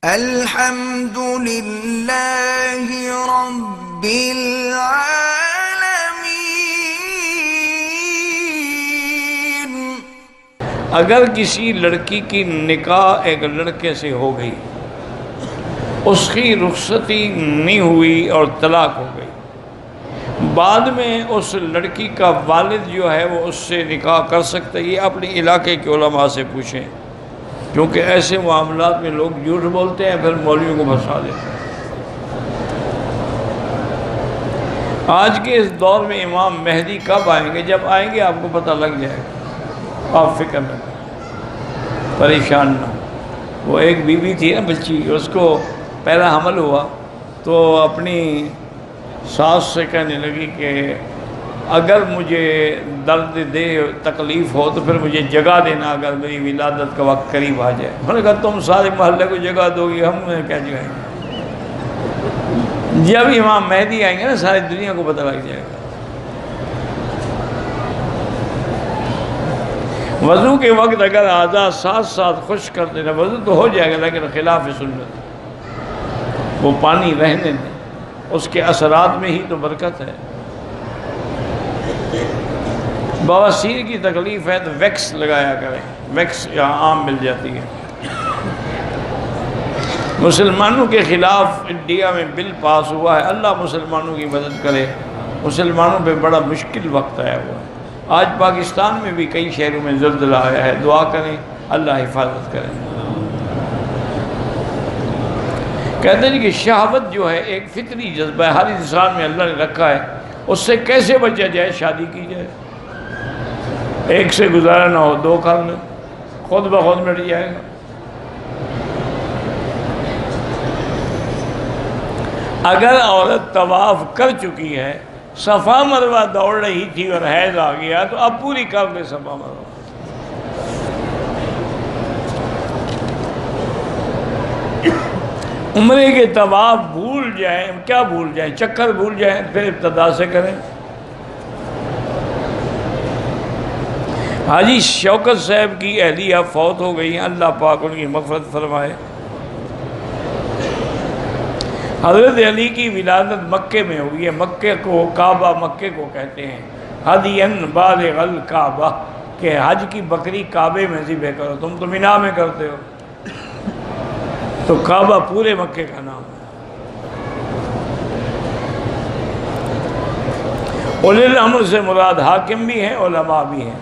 الحمد للہ رب العالمین۔ اگر کسی لڑکی کی نکاح ایک لڑکے سے ہو گئی، اس کی رخصتی نہیں ہوئی اور طلاق ہو گئی، بعد میں اس لڑکی کا والد جو ہے وہ اس سے نکاح کر سکتا ہے؟ یہ اپنے علاقے کے علماء سے پوچھیں، کیونکہ ایسے معاملات میں لوگ جھوٹ بولتے ہیں پھر مولویوں کو پھنسا دیتے ہیں۔ آج کے اس دور میں امام مہدی کب آئیں گے؟ جب آئیں گے آپ کو پتہ لگ جائے گا، آپ فکر نہ کریں، پریشان نہ ہو۔ وہ ایک بی بی تھی نا، بچی، اس کو پہلا حمل ہوا تو اپنی ساس سے کہنے لگی کہ اگر مجھے درد دے تکلیف ہو تو پھر مجھے جگہ دینا اگر میری ولادت کا وقت قریب آ جائے۔ میں نے کہا تم سارے محلے کو جگہ دو گی، ہم انہیں کیا جگائیں گے؟ جب امام مہدی آئیں گے نا ساری دنیا کو پتہ لگ جائے گا۔ وضو کے وقت اگر اعضاء ساتھ ساتھ خشک کر دینا، وضو تو ہو جائے گا لیکن خلاف سنت، وہ پانی رہنے دیں، اس کے اثرات میں ہی تو برکت ہے۔ بواسیر کی تکلیف ہے تو ویکس لگایا کریں، ویکس یہاں عام مل جاتی ہے۔ مسلمانوں کے خلاف انڈیا میں بل پاس ہوا ہے، اللہ مسلمانوں کی مدد کرے، مسلمانوں پہ بڑا مشکل وقت آیا ہوا ہے۔ آج پاکستان میں بھی کئی شہروں میں زلزلہ آیا ہے، دعا کریں اللہ حفاظت کرے۔ کہتے ہیں کہ شہوت جو ہے ایک فطری جذبہ ہے، ہر انسان میں اللہ نے رکھا ہے، اس سے کیسے بچا جائے؟ شادی کی جائے، ایک سے گزارا نہ ہو، دو کر لیں، خود بخود مٹ جائے گا۔ اگر عورت طواف کر چکی ہے، صفا مروہ دوڑ رہی تھی اور حیض آ گیا تو اب پوری کر لے صفا مروہ۔ عمرے کے طواف بھول جائیں، کیا بھول جائیں؟ چکر بھول جائیں، پھر ابتدا سے کریں۔ حاجی شوکت صاحب کی اہلیہ فوت ہو گئی ہیں، اللہ پاک ان کی مغفرت فرمائے۔ حضرت علی کی ولادت مکے میں ہوئی ہے، مکے کو کعبہ مکے کو کہتے ہیں، ہدین بالغ الکعبہ، کہ حج کی بکری کعبے میں ذبح کرو، تم تو مینا میں کرتے ہو، تو کعبہ پورے مکے کا نام ہے۔ اولی الامر سے مراد حاکم بھی ہیں، علماء بھی ہیں۔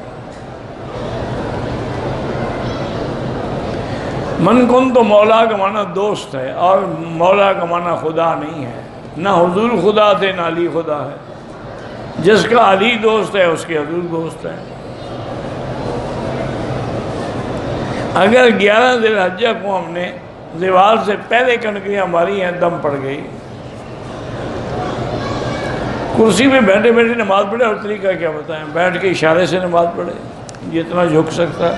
من کن تو مولا کا معنی دوست ہے، اور مولا کا معنی خدا نہیں ہے، نہ حضور خدا تھے نہ علی خدا ہے۔ جس کا علی دوست ہے اس کے حضور دوست ہے۔ اگر 11 ذی الحجہ کو ہم نے زوال سے پہلے کنکریاں ماری ہیں، دم پڑ گئی، کرسی میں بیٹھے بیٹھے نماز پڑھے، اور طریقہ کیا بتائیں؟ بیٹھ کے اشارے سے نماز پڑھے، جتنا جھک سکتا ہے۔